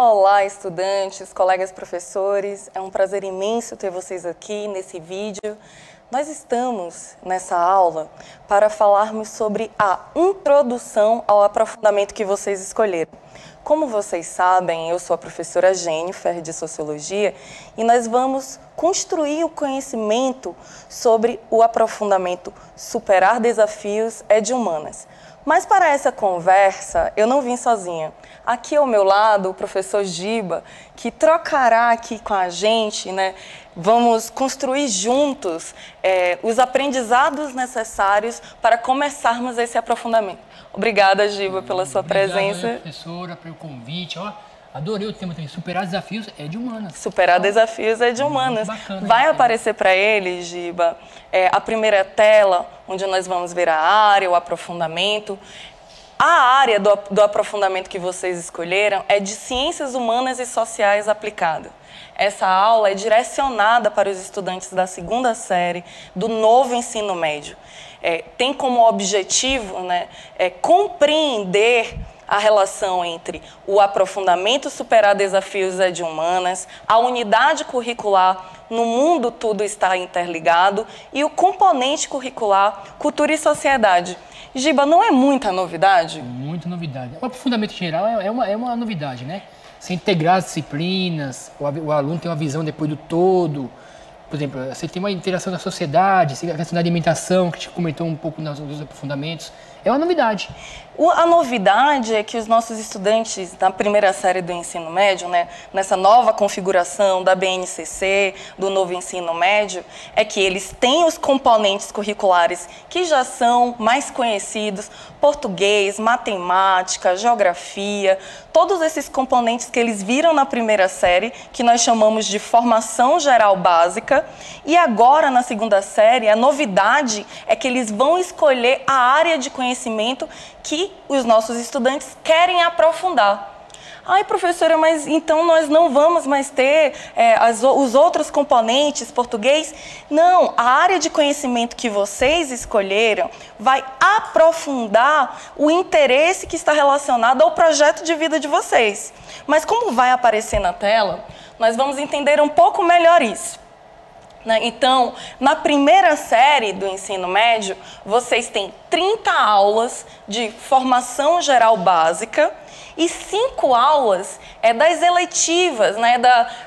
Olá, estudantes, colegas professores, é um prazer imenso ter vocês aqui nesse vídeo. Nós estamos nessa aula para falarmos sobre a introdução ao aprofundamento que vocês escolheram. Como vocês sabem, eu sou a professora Jennifer de Sociologia e nós vamos construir o conhecimento sobre o aprofundamento Superar Desafios é de Humanas. Mas para essa conversa, eu não vim sozinha. Aqui ao meu lado, o professor Giba, que trocará aqui com a gente, né? Vamos construir juntos os aprendizados necessários para começarmos esse aprofundamento. Obrigada, Giba, pela sua presença. Obrigado, professora, pelo convite. Adorei o tema também. Superar desafios é de humanas. Superar desafios é de humanas. Bacana, vai aparecer para ele, Giba, a primeira tela, onde nós vamos ver a área, o aprofundamento. A área do aprofundamento que vocês escolheram é de Ciências Humanas e Sociais Aplicadas. Essa aula é direcionada para os estudantes da segunda série do novo ensino médio. Tem como objetivo, né, compreender a relação entre o aprofundamento Superar Desafios é de Humanas, a unidade curricular No Mundo Tudo Está Interligado e o componente curricular Cultura e Sociedade. Giba, não é muita novidade? Muita novidade. O aprofundamento geral é uma novidade, né? Você integrar as disciplinas, o aluno tem uma visão depois do todo. Por exemplo, você tem uma interação da sociedade, a questão da alimentação, que a gente comentou um pouco nos aprofundamentos. É uma novidade. A novidade é que os nossos estudantes da primeira série do ensino médio, né, nessa nova configuração da BNCC, do novo ensino médio, é que eles têm os componentes curriculares que já são mais conhecidos, português, matemática, geografia, todos esses componentes que eles viram na primeira série, que nós chamamos de formação geral básica, e agora na segunda série a novidade é que eles vão escolher a área de conhecimento que os nossos estudantes querem aprofundar. Ai, professora, mas então nós não vamos mais ter os outros componentes, português? Não, a área de conhecimento que vocês escolheram vai aprofundar o interesse que está relacionado ao projeto de vida de vocês. Mas como vai aparecer na tela, nós vamos entender um pouco melhor isso. Então, na primeira série do ensino médio, vocês têm 30 aulas de formação geral básica e 5 aulas das eletivas, né,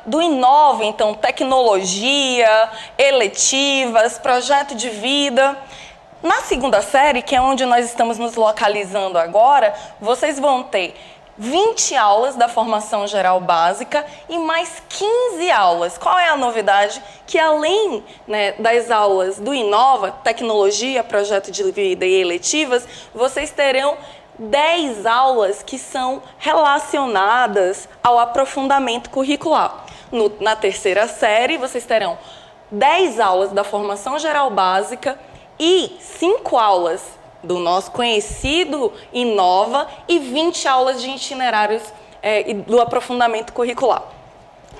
do Inova, então tecnologia, eletivas, projeto de vida. Na segunda série, que é onde nós estamos nos localizando agora, vocês vão ter 20 aulas da formação geral básica e mais 15 aulas. Qual é a novidade? Que além, né, das aulas do Inova, tecnologia, projeto de vida e eletivas, vocês terão 10 aulas que são relacionadas ao aprofundamento curricular. Na terceira série, vocês terão 10 aulas da formação geral básica e 5 aulas do nosso conhecido Inova e 20 aulas de itinerários do aprofundamento curricular.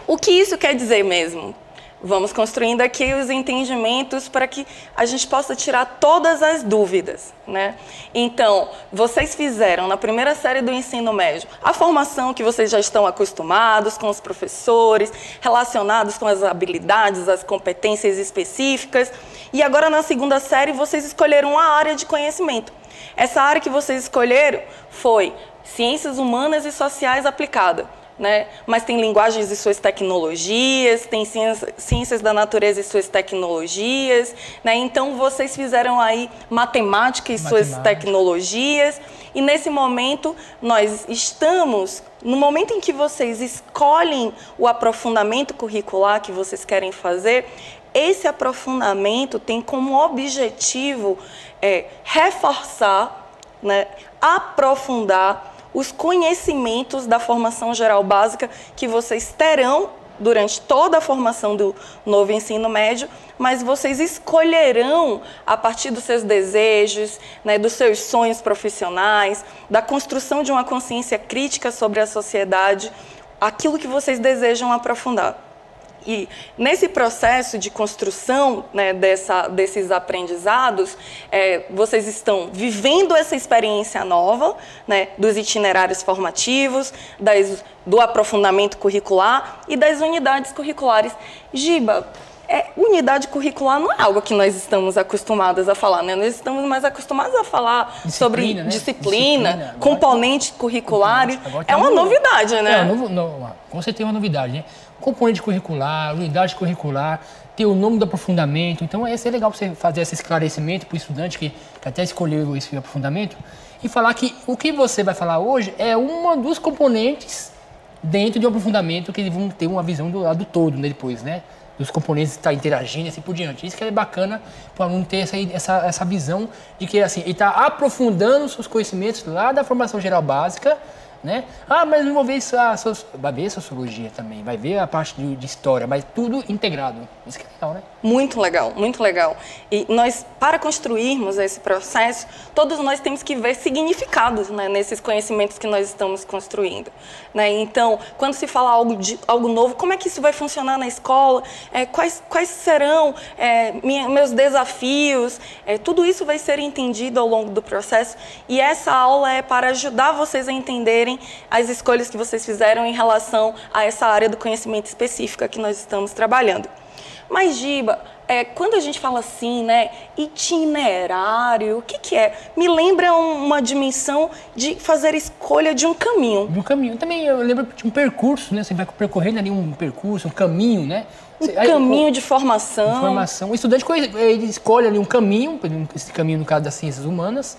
O que isso quer dizer mesmo? Vamos construindo aqui os entendimentos para que a gente possa tirar todas as dúvidas, né? Então, vocês fizeram na primeira série do ensino médio a formação que vocês já estão acostumados com os professores, relacionados com as habilidades, as competências específicas. E agora, na segunda série, vocês escolheram uma área de conhecimento. Essa área que vocês escolheram foi Ciências Humanas e Sociais Aplicadas, né? Mas tem linguagens e suas tecnologias, tem ciências da natureza e suas tecnologias, né? Então, vocês fizeram aí matemática e suas tecnologias. E nesse momento, nós estamos no momento em que vocês escolhem o aprofundamento curricular que vocês querem fazer. Esse aprofundamento tem como objetivo reforçar, né, aprofundar os conhecimentos da formação geral básica que vocês terão durante toda a formação do novo ensino médio, mas vocês escolherão, a partir dos seus desejos, né, dos seus sonhos profissionais, da construção de uma consciência crítica sobre a sociedade, aquilo que vocês desejam aprofundar. E nesse processo de construção, né, desses aprendizados, vocês estão vivendo essa experiência nova, né, dos itinerários formativos, do aprofundamento curricular e das unidades curriculares. Giba, unidade curricular não é algo que nós estamos acostumados a falar, né? Nós estamos mais acostumados a falar sobre disciplina, componentes curriculares. É uma novidade, né? Com certeza é uma novidade, né? Componente curricular, unidade curricular, ter o nome do aprofundamento. Então, é legal você fazer esse esclarecimento para o estudante que até escolheu esse aprofundamento e falar que o que você vai falar hoje é uma dos componentes dentro de um aprofundamento que eles vão ter uma visão do lado todo, né, depois, né? Dos componentes estar interagindo e assim por diante. Isso que é bacana para o aluno ter essa visão de que assim, ele está aprofundando os seus conhecimentos lá da formação geral básica, né? Mas não vou ver isso, vai ver sociologia também, vai ver a parte de história, mas tudo integrado. Isso que é legal, né? Muito legal, muito legal. E nós, para construirmos esse processo, todos nós temos que ver significados, né, nesses conhecimentos que nós estamos construindo, né? Então, quando se fala algo novo, como é que isso vai funcionar na escola? Quais serão meus desafios? Tudo isso vai ser entendido ao longo do processo e essa aula é para ajudar vocês a entenderem as escolhas que vocês fizeram em relação a essa área do conhecimento específica que nós estamos trabalhando. Mas, Giba, quando a gente fala assim, né, itinerário, o que é? Me lembra uma dimensão de fazer escolha de um caminho. De um caminho. Também eu lembro de um percurso, né? Você vai percorrendo ali um percurso, um caminho, né? Caminho de formação. O estudante ele escolhe ali um caminho, esse caminho no caso das ciências humanas,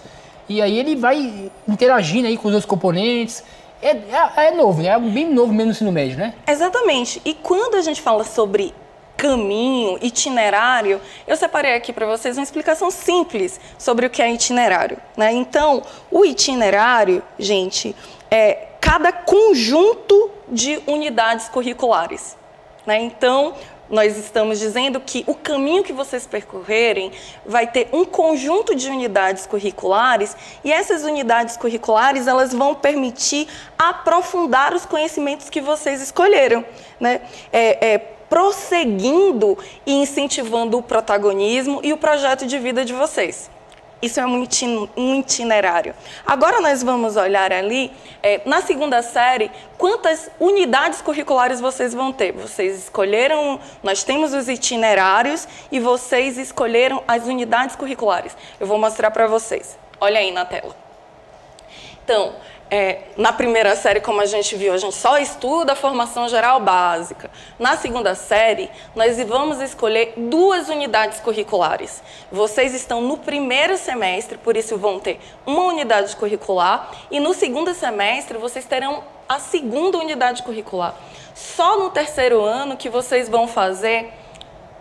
e aí ele vai interagindo aí com os outros componentes. É novo, né? É algo bem novo mesmo no ensino médio, né? Exatamente. E quando a gente fala sobre caminho, itinerário, eu separei aqui para vocês uma explicação simples sobre o que é itinerário, né? Então, o itinerário, gente, é cada conjunto de unidades curriculares, né? Então, nós estamos dizendo que o caminho que vocês percorrerem vai ter um conjunto de unidades curriculares e essas unidades curriculares elas vão permitir aprofundar os conhecimentos que vocês escolheram, né? Prosseguindo e incentivando o protagonismo e o projeto de vida de vocês. Isso é um itinerário. Agora nós vamos olhar ali, na segunda série, quantas unidades curriculares vocês vão ter. Vocês escolheram, nós temos os itinerários e vocês escolheram as unidades curriculares. Eu vou mostrar para vocês. Olha aí na tela. Então, na primeira série, como a gente viu, a gente só estuda a formação geral básica. Na segunda série, nós vamos escolher 2 unidades curriculares. Vocês estão no primeiro semestre, por isso vão ter uma unidade curricular. E no segundo semestre, vocês terão a segunda unidade curricular. Só no terceiro ano que vocês vão fazer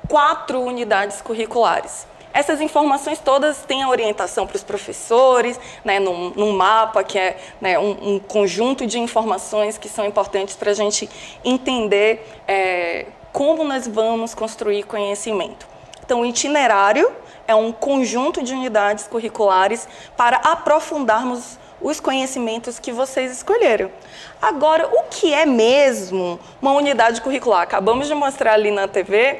4 unidades curriculares. Essas informações todas têm a orientação para os professores, né, num mapa que é, né, um conjunto de informações que são importantes para a gente entender como nós vamos construir conhecimento. Então, o itinerário é um conjunto de unidades curriculares para aprofundarmos os conhecimentos que vocês escolheram. Agora, o que é mesmo uma unidade curricular? Acabamos de mostrar ali na TV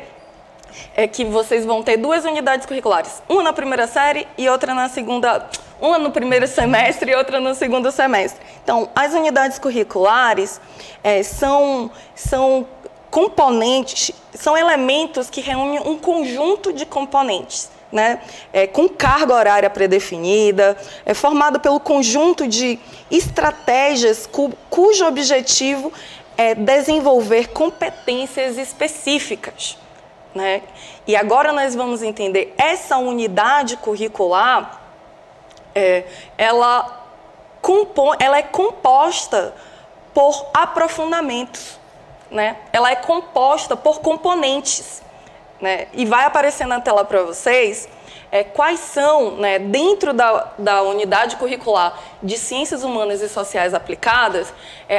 que vocês vão ter 2 unidades curriculares, uma na primeira série e outra na segunda, uma no primeiro semestre e outra no segundo semestre. Então, as unidades curriculares são componentes, são elementos que reúnem um conjunto de componentes, né? Com carga horária predefinida, formado pelo conjunto de estratégias cujo objetivo é desenvolver competências específicas. Né? E agora nós vamos entender essa unidade curricular, ela é composta por aprofundamentos, né? Ela é composta por componentes, né? E vai aparecer na tela para vocês quais são, né, dentro da unidade curricular de Ciências Humanas e Sociais Aplicadas,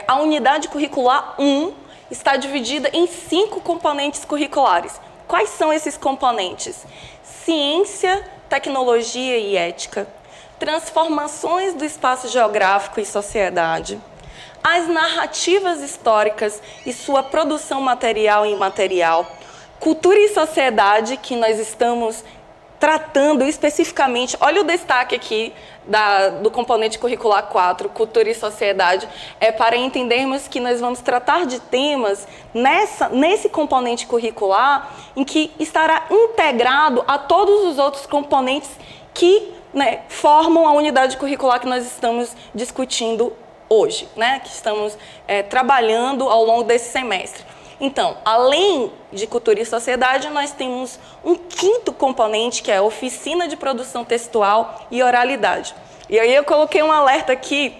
a unidade curricular 1 está dividida em 5 componentes curriculares. Quais são esses componentes? Ciência, tecnologia e ética, transformações do espaço geográfico e sociedade, as narrativas históricas e sua produção material e imaterial, cultura e sociedade, que nós estamos tratando especificamente, olha o destaque aqui do componente curricular 4, cultura e sociedade, é para entendermos que nós vamos tratar de temas nesse componente curricular em que estará integrado a todos os outros componentes que, né, formam a unidade curricular que nós estamos discutindo hoje, né, que estamos trabalhando ao longo desse semestre. Então, além de cultura e sociedade, nós temos um quinto componente, que é a oficina de produção textual e oralidade. E aí eu coloquei um alerta aqui,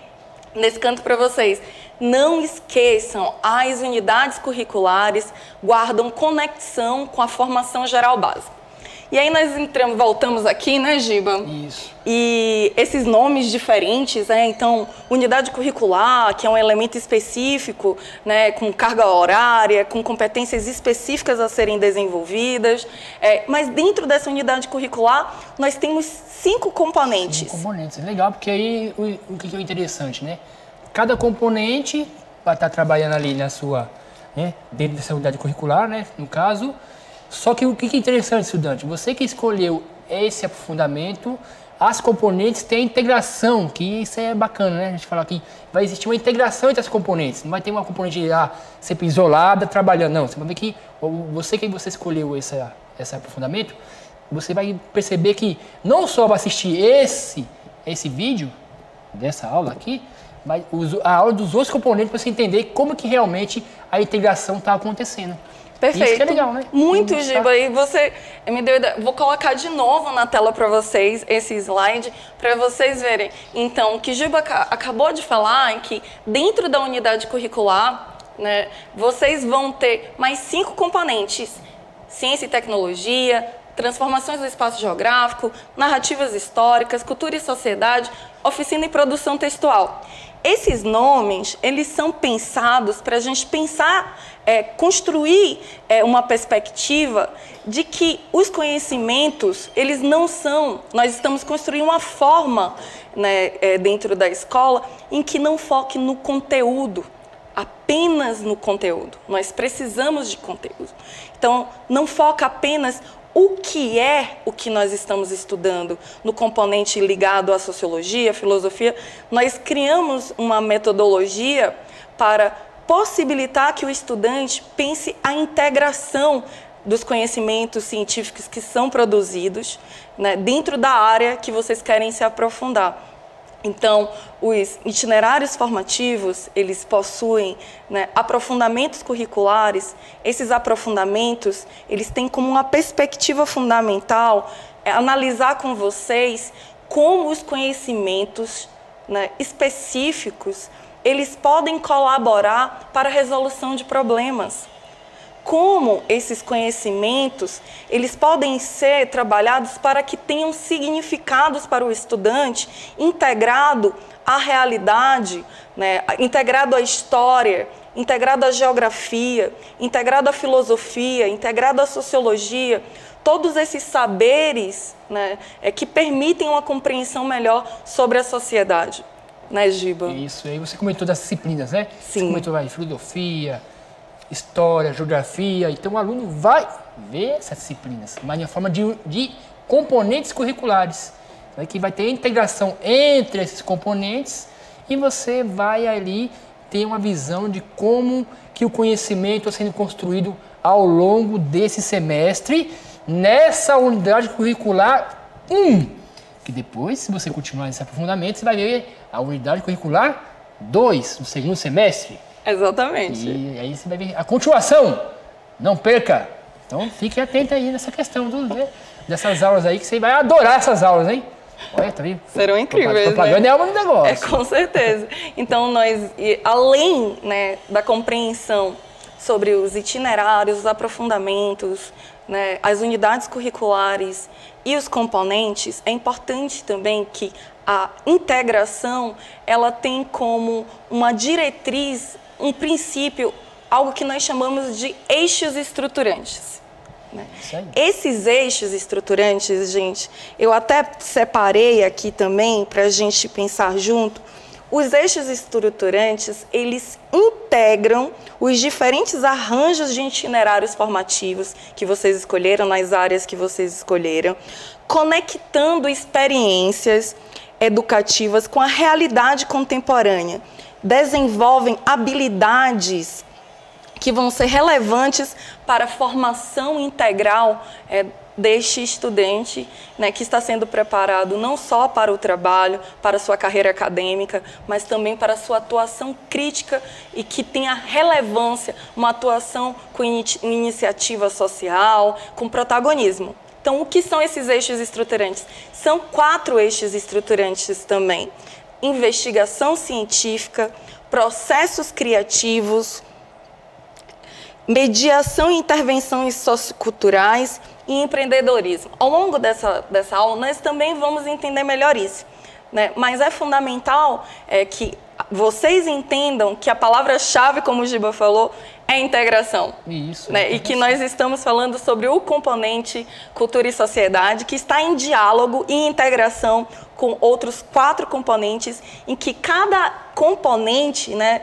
nesse canto para vocês. Não esqueçam, as unidades curriculares guardam conexão com a formação geral básica. E aí nós voltamos aqui, né, Giba? Isso. E esses nomes diferentes, né? Então, unidade curricular, que é um elemento específico, né, com carga horária, com competências específicas a serem desenvolvidas. Mas dentro dessa unidade curricular, nós temos 5 componentes. 5 componentes, legal, porque aí o que é interessante, né? Cada componente vai estar trabalhando ali na sua, né, dentro dessa unidade curricular, né, no caso. Só que o que é interessante, estudante, você que escolheu esse aprofundamento, as componentes têm integração, que isso é bacana, né? A gente fala que vai existir uma integração entre as componentes, não vai ter uma componente sempre isolada, trabalhando, não. Você vai ver que você escolheu esse aprofundamento, você vai perceber que não só vai assistir esse vídeo, dessa aula aqui, mas a aula dos outros componentes para você entender como que realmente a integração está acontecendo. Perfeito. Isso que é legal, né? Muito, Giba. E você me deu ideia. Vou colocar de novo na tela para vocês esse slide, para vocês verem. Então, o que Giba acabou de falar é que dentro da unidade curricular, né, vocês vão ter mais 5 componentes: ciência e tecnologia, transformações do espaço geográfico, narrativas históricas, cultura e sociedade, oficina e produção textual. Esses nomes, eles são pensados para a gente pensar, construir uma perspectiva de que os conhecimentos, eles não são... Nós estamos construindo uma forma, né, dentro da escola em que não foque no conteúdo, apenas no conteúdo. Nós precisamos de conteúdo. Então, não foca apenas o que é o que nós estamos estudando no componente ligado à sociologia, à filosofia. Nós criamos uma metodologia para possibilitar que o estudante pense a integração dos conhecimentos científicos que são produzidos, né, dentro da área que vocês querem se aprofundar. Então, os itinerários formativos, eles possuem, né, aprofundamentos curriculares. Esses aprofundamentos, eles têm como uma perspectiva fundamental analisar com vocês como os conhecimentos, né, específicos, eles podem colaborar para a resolução de problemas. Como esses conhecimentos, eles podem ser trabalhados para que tenham significados para o estudante, integrado à realidade, né, integrado à história, integrado à geografia, integrado à filosofia, integrado à sociologia, todos esses saberes, né, que permitem uma compreensão melhor sobre a sociedade. Né, Giba? Isso, aí você comentou das disciplinas, né? Sim. Você comentou filosofia, história, geografia. Então o aluno vai ver essas disciplinas, mas em forma de componentes curriculares, né, que vai ter integração entre esses componentes e você vai ali ter uma visão de como que o conhecimento está sendo construído ao longo desse semestre nessa unidade curricular 1. Que depois, se você continuar esse aprofundamento, você vai ver a unidade curricular 2, no segundo semestre. Exatamente. E aí você vai ver a continuação. Não perca. Então, fique atento aí nessa questão dessas aulas aí, que você vai adorar essas aulas, hein? Olha, tá vendo? Serão incríveis, propaganda, né? É alma do negócio. Com certeza. Então, nós, além, né, da compreensão sobre os itinerários, os aprofundamentos, né, as unidades curriculares e os componentes, é importante também que a integração, ela tem como uma diretriz, um princípio, algo que nós chamamos de eixos estruturantes. Né? Esses eixos estruturantes, gente, eu até separei aqui também para a gente pensar junto, Os eixos estruturantes, eles integram os diferentes arranjos de itinerários formativos que vocês escolheram, nas áreas que vocês escolheram, conectando experiências educativas com a realidade contemporânea. Desenvolvem habilidades que vão ser relevantes para a formação integral deste estudante, né, que está sendo preparado não só para o trabalho, para a sua carreira acadêmica, mas também para a sua atuação crítica e que tenha relevância, uma atuação com iniciativa social, com protagonismo. Então, o que são esses eixos estruturantes? São 4 eixos estruturantes também. Investigação científica, processos criativos, mediação e intervenções socioculturais e empreendedorismo. Ao longo dessa aula, nós também vamos entender melhor isso, né? Mas é fundamental que vocês entendam que a palavra-chave, como o Giba falou, é integração. Isso. Né? E que nós estamos falando sobre o componente cultura e sociedade, que está em diálogo e integração com outros 4 componentes, em que cada componente, né,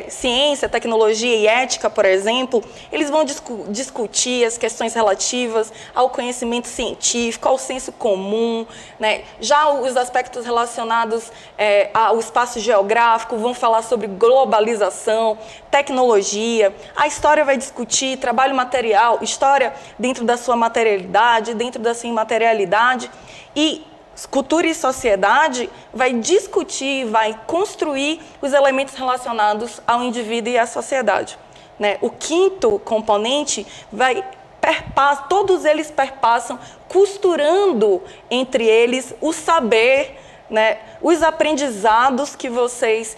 ciência, tecnologia e ética, por exemplo, eles vão discutir as questões relativas ao conhecimento científico, ao senso comum, né? Já os aspectos relacionados ao espaço geográfico vão falar sobre globalização, tecnologia. A história vai discutir trabalho material, história dentro da sua materialidade, dentro da sua imaterialidade, e cultura e sociedade vai discutir, vai construir os elementos relacionados ao indivíduo e à sociedade, né? O 5º componente todos eles perpassam, costurando entre eles o saber, né? Os aprendizados que vocês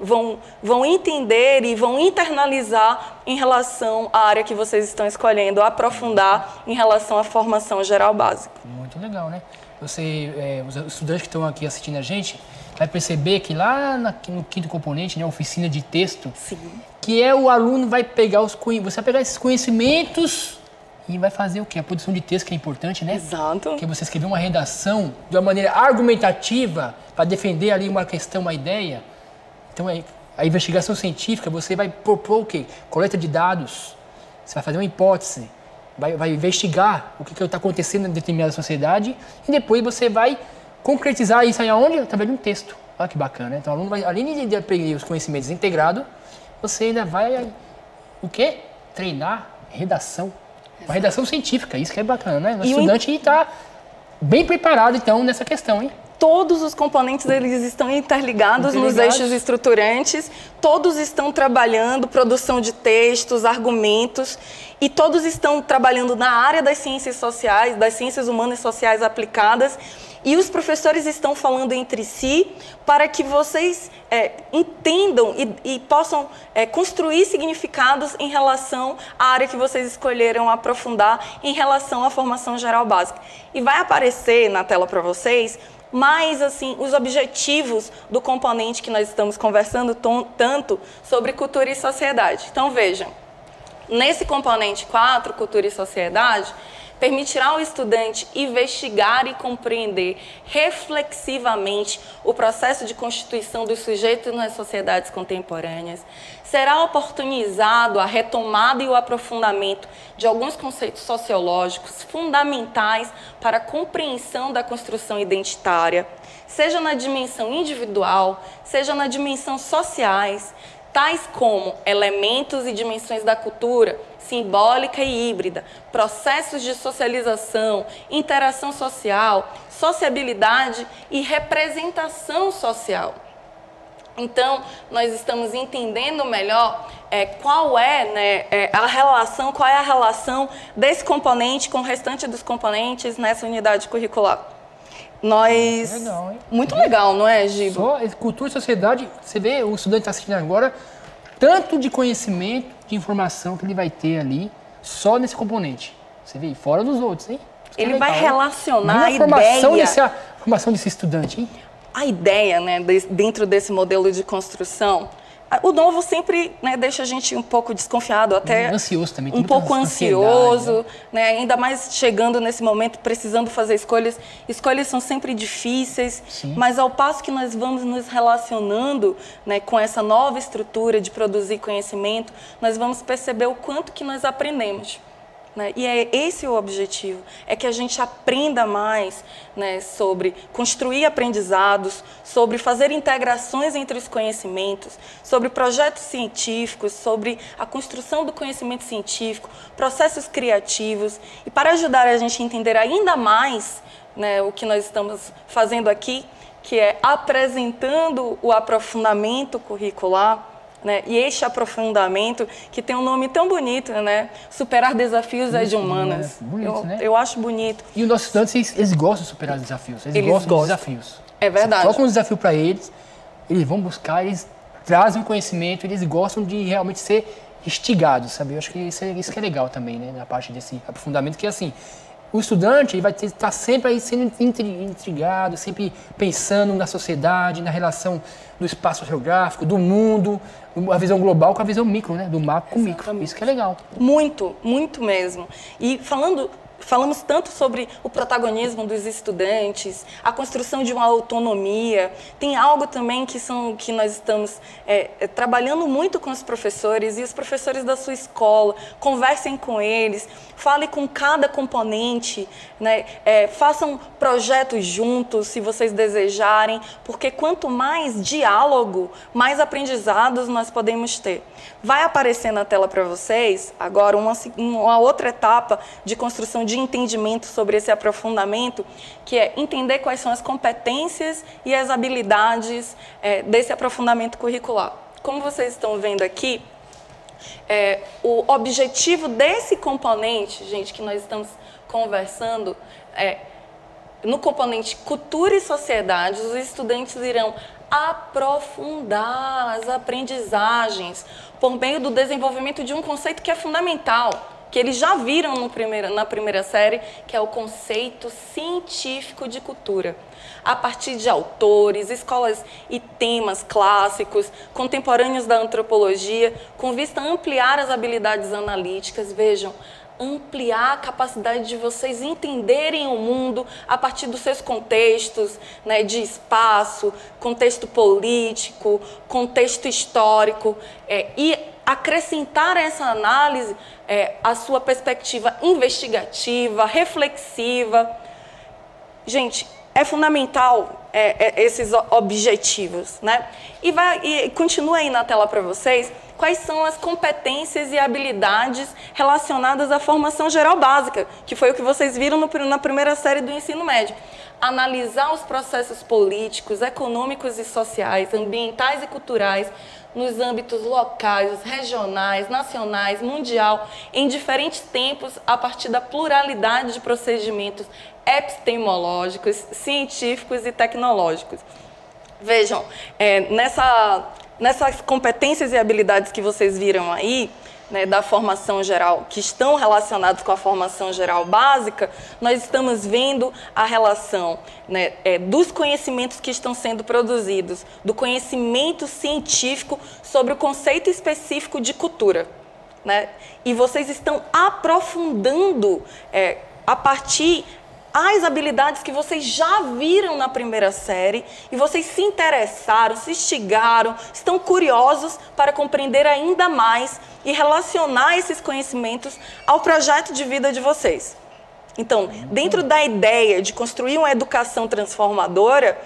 vão entender e vão internalizar em relação à área que vocês estão escolhendo, aprofundar em relação à formação geral básica. Muito legal, né? Os estudantes que estão aqui assistindo a gente vai perceber que lá no 5º componente, né, oficina de texto, sim, que o aluno vai pegar você vai pegar esses conhecimentos e vai fazer o quê? A produção de texto, que é importante, né? Exato. Que você escrever uma redação de uma maneira argumentativa para defender ali uma questão, uma ideia. Então, a investigação científica, você vai propor o quê? Coleta de dados, você vai fazer uma hipótese, vai investigar o que está acontecendo em determinada sociedade e depois você vai concretizar isso aí aonde? Através de um texto. Olha que bacana, né? Então, o aluno vai, além de aprender os conhecimentos integrados, você ainda vai, o quê? Treinar redação. Uma redação científica, isso que é bacana, né? O estudante está bem preparado, então, nessa questão, hein? Todos os componentes eles estão interligados nos eixos estruturantes, todos estão trabalhando produção de textos, argumentos, e todos estão trabalhando na área das ciências sociais, das ciências humanas e sociais aplicadas, e os professores estão falando entre si para que vocês entendam e possam construir significados em relação à área que vocês escolheram aprofundar em relação à formação geral básica. E vai aparecer na tela para vocês mais assim, os objetivos do componente que nós estamos conversando tanto sobre cultura e sociedade. Então, vejam, nesse componente 4, cultura e sociedade, permitirá ao estudante investigar e compreender reflexivamente o processo de constituição dos sujeitos nas sociedades contemporâneas. Será oportunizado a retomada e o aprofundamento de alguns conceitos sociológicos fundamentais para a compreensão da construção identitária, seja na dimensão individual, seja na dimensão sociais, tais como elementos e dimensões da cultura, simbólica e híbrida, processos de socialização, interação social, sociabilidade e representação social. Então, nós estamos entendendo melhor qual é a relação desse componente com o restante dos componentes nessa unidade curricular. Legal, hein? Muito legal, não é, Giba? Cultura e sociedade, você vê, o estudante está assistindo agora, tanto de conhecimento, de informação que ele vai ter ali, só nesse componente. Você vê, fora dos outros, hein? Ele vai relacionar a formação desse estudante, hein? A ideia, né, dentro desse modelo de construção, o novo sempre, né, deixa a gente um pouco desconfiado, até ansioso também, um pouco ansioso, né, ainda mais chegando nesse momento, precisando fazer escolhas. Escolhas são sempre difíceis, sim, mas ao passo que nós vamos nos relacionando, né, com essa nova estrutura de produzir conhecimento, nós vamos perceber o quanto que nós aprendemos. E é esse o objetivo, é que a gente aprenda mais, né, sobre construir aprendizados, sobre fazer integrações entre os conhecimentos, sobre projetos científicos, sobre a construção do conhecimento científico, processos criativos. E para ajudar a gente a entender ainda mais, né, o que nós estamos fazendo aqui, que é apresentando o aprofundamento curricular, né? E este aprofundamento, que tem um nome tão bonito, né? Superar desafios de humanas. Bonito, né? Eu acho bonito. E os nossos estudantes, eles gostam de superar desafios. Eles gostam de desafios. É verdade. Você coloca um desafio para eles, eles vão buscar, eles trazem conhecimento, eles gostam de realmente ser instigados, sabe? Eu acho que isso que é legal também, né? Na parte desse aprofundamento, que assim, o estudante ele vai estar sempre aí sendo intrigado, sempre pensando na sociedade, na relação do espaço geográfico, do mundo, a visão global com a visão micro, né? Do macro com o micro. Isso que é legal. Muito, muito mesmo. E falamos tanto sobre o protagonismo dos estudantes, a construção de uma autonomia. Tem algo também que nós estamos trabalhando muito com os professores e os professores da sua escola. Conversem com eles, falem com cada componente, né? Façam projetos juntos, se vocês desejarem, porque quanto mais diálogo, mais aprendizados nós podemos ter. Vai aparecer na tela para vocês agora uma outra etapa de construção de entendimento sobre esse aprofundamento, que é entender quais são as competências e as habilidades desse aprofundamento curricular. Como vocês estão vendo aqui, o objetivo desse componente, gente, que nós estamos conversando, no componente cultura e sociedade, os estudantes irão aprofundar as aprendizagens por meio do desenvolvimento de um conceito que é fundamental, que eles já viram na primeira série, que é o conceito científico de cultura. A partir de autores, escolas e temas clássicos, contemporâneos da antropologia, com vista a ampliar as habilidades analíticas, vejam, ampliar a capacidade de vocês entenderem o mundo a partir dos seus contextos, né, de espaço, contexto político, contexto histórico, e acrescentar a essa análise a sua perspectiva investigativa, reflexiva. Gente, é fundamental esses objetivos, né? E continua aí na tela para vocês quais são as competências e habilidades relacionadas à formação geral básica, que foi o que vocês viram na primeira série do ensino médio. Analisar os processos políticos, econômicos e sociais, ambientais e culturais, nos âmbitos locais, regionais, nacionais, mundial, em diferentes tempos, a partir da pluralidade de procedimentos epistemológicos, científicos e tecnológicos. Vejam, nessas competências e habilidades que vocês viram aí, né, da formação geral, que estão relacionados com a formação geral básica, nós estamos vendo a relação, né, dos conhecimentos que estão sendo produzidos, do conhecimento científico sobre o conceito específico de cultura, né? E vocês estão aprofundando a partir as habilidades que vocês já viram na primeira série e vocês se interessaram, se instigaram, estão curiosos para compreender ainda mais e relacionar esses conhecimentos ao projeto de vida de vocês. Então, dentro da ideia de construir uma educação transformadora,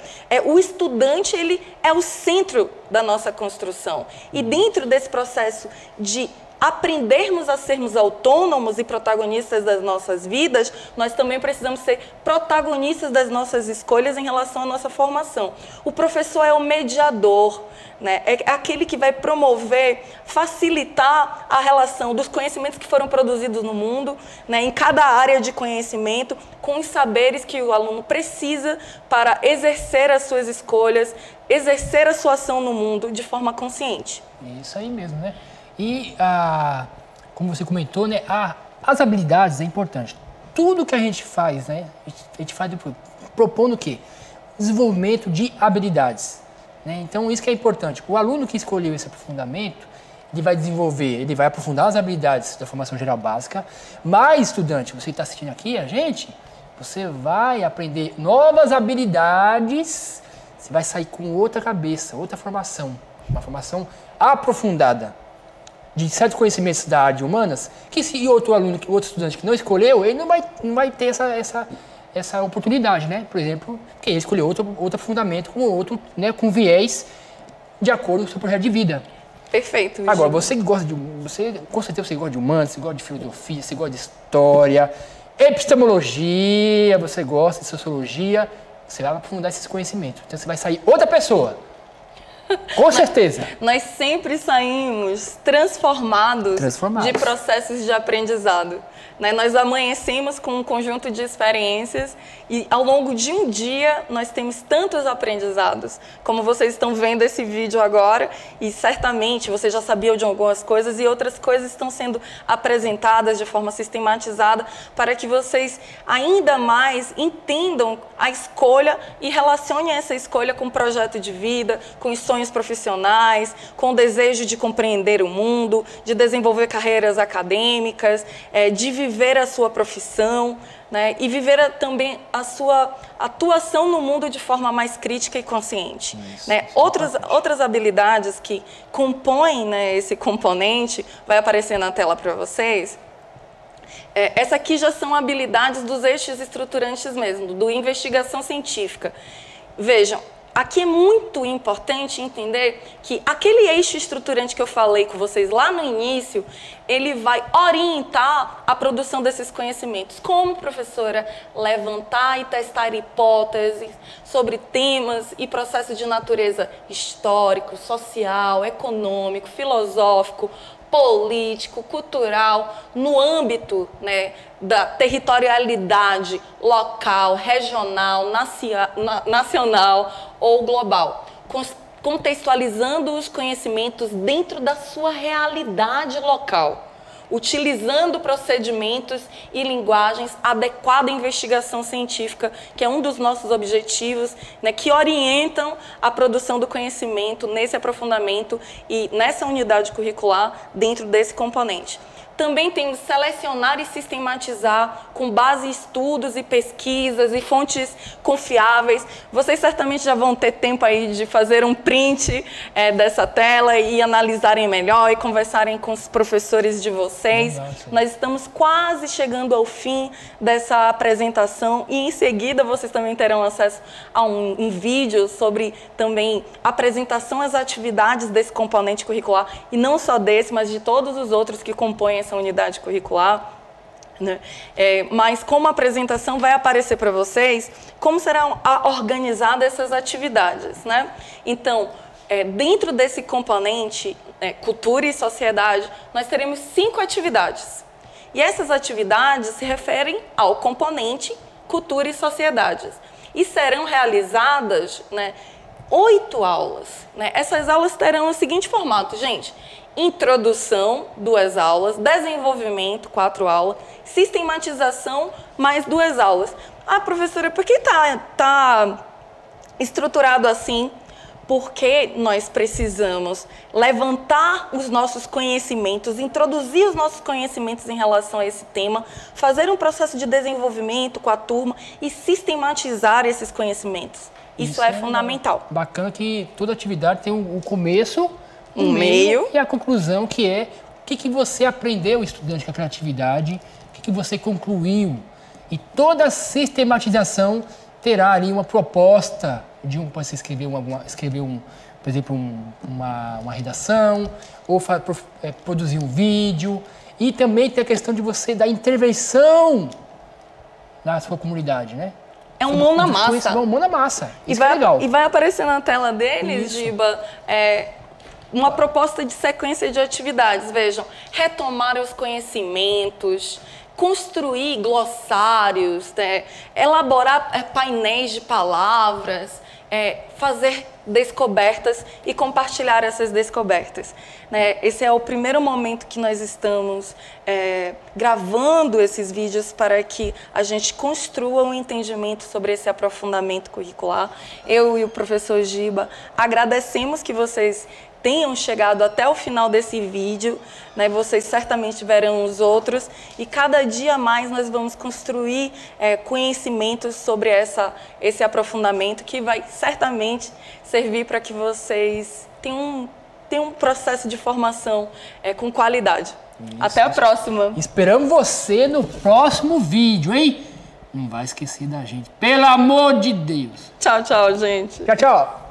o estudante ele é o centro da nossa construção. E dentro desse processo de aprendermos a sermos autônomos e protagonistas das nossas vidas, nós também precisamos ser protagonistas das nossas escolhas em relação à nossa formação. O professor é o mediador, né? É aquele que vai promover, facilitar a relação dos conhecimentos que foram produzidos no mundo, né, em cada área de conhecimento, com os saberes que o aluno precisa para exercer as suas escolhas, exercer a sua ação no mundo de forma consciente. Isso aí mesmo, né? E, como você comentou, né, as habilidades é importante. Tudo que a gente faz, né, a gente faz propondo o quê? Desenvolvimento de habilidades. né? Então, isso que é importante. O aluno que escolheu esse aprofundamento, ele vai desenvolver, ele vai aprofundar as habilidades da formação geral básica, mas, estudante, você está assistindo aqui, a gente, você vai aprender novas habilidades, você vai sair com outra cabeça, outra formação, uma formação aprofundada de certos conhecimentos da área de humanas, que se outro aluno, outro estudante que não escolheu, ele não vai ter essa oportunidade, né? Por exemplo, porque ele escolheu outro aprofundamento com outro, né, com viés de acordo com o seu projeto de vida. Perfeito. Agora, você que gosta com certeza você gosta de humanas, você gosta de filosofia, você gosta de história, epistemologia, você gosta de sociologia, você vai aprofundar esses conhecimentos. Então você vai sair outra pessoa. Com certeza. Nós sempre saímos transformados de processos de aprendizado. Né? Nós amanhecemos com um conjunto de experiências e ao longo de um dia nós temos tantos aprendizados. Como vocês estão vendo esse vídeo agora e certamente vocês já sabiam de algumas coisas e outras coisas estão sendo apresentadas de forma sistematizada para que vocês ainda mais entendam a escolha e relacionem essa escolha com o projeto de vida, com os sonhos profissionais, com o desejo de compreender o mundo, de desenvolver carreiras acadêmicas, de viver a sua profissão, né, e viver também a sua atuação no mundo de forma mais crítica e consciente. Isso, né? Outras habilidades que compõem, né, esse componente, vai aparecer na tela para vocês. Essa aqui já são habilidades dos eixos estruturantes mesmo, do investigação científica. Vejam, aqui é muito importante entender que aquele eixo estruturante que eu falei com vocês lá no início, ele vai orientar a produção desses conhecimentos. Como, professora, levantar e testar hipóteses sobre temas e processos de natureza histórico, social, econômico, filosófico, político, cultural, no âmbito, né, da territorialidade local, regional, nacional ou global, contextualizando os conhecimentos dentro da sua realidade local, utilizando procedimentos e linguagens adequadas à investigação científica, que é um dos nossos objetivos, né, que orientam a produção do conhecimento nesse aprofundamento e nessa unidade curricular dentro desse componente. Também temos selecionar e sistematizar com base em estudos e pesquisas e fontes confiáveis. Vocês certamente já vão ter tempo aí de fazer um print dessa tela e analisarem melhor e conversarem com os professores de vocês. Nós estamos quase chegando ao fim dessa apresentação e em seguida vocês também terão acesso a um vídeo sobre também apresentação às atividades desse componente curricular e não só desse, mas de todos os outros que compõem essa unidade curricular, né? Mas como apresentação vai aparecer para vocês como serão organizadas essas atividades, né? Então, dentro desse componente, cultura e sociedade, nós teremos 5 atividades. E essas atividades se referem ao componente cultura e sociedades. E serão realizadas, né, 8 aulas. Né? Essas aulas terão o seguinte formato, gente. Introdução, 2 aulas, desenvolvimento, 4 aulas, sistematização, mais 2 aulas. Ah, professora, por que tá estruturado assim? Porque nós precisamos levantar os nossos conhecimentos, introduzir os nossos conhecimentos em relação a esse tema, fazer um processo de desenvolvimento com a turma e sistematizar esses conhecimentos. Isso é fundamental. Bacana que toda atividade tem um começo, um meio e a conclusão, que é o que você aprendeu, estudante, com aquela atividade, o que você concluiu. E toda a sistematização terá ali uma proposta de você escrever por exemplo, uma redação, ou produzir um vídeo. E também tem a questão de você dar intervenção na sua comunidade, né? É um mão na massa. É um mão na massa. Isso é legal. E vai aparecer na tela deles, Giba, uma proposta de sequência de atividades. Vejam, retomar os conhecimentos, construir glossários, né? Elaborar painéis de palavras, fazer descobertas e compartilhar essas descobertas, né? Esse é o primeiro momento que nós estamos gravando esses vídeos para que a gente construa um entendimento sobre esse aprofundamento curricular. Eu e o professor Giba agradecemos que vocês tenham chegado até o final desse vídeo, né? Vocês certamente verão os outros e cada dia mais nós vamos construir conhecimentos sobre esse aprofundamento que vai certamente servir para que vocês tenham um processo de formação com qualidade. Isso. Até a próxima! Esperamos você no próximo vídeo, hein? Não vai esquecer da gente, pelo amor de Deus! Tchau, tchau, gente! Tchau, tchau!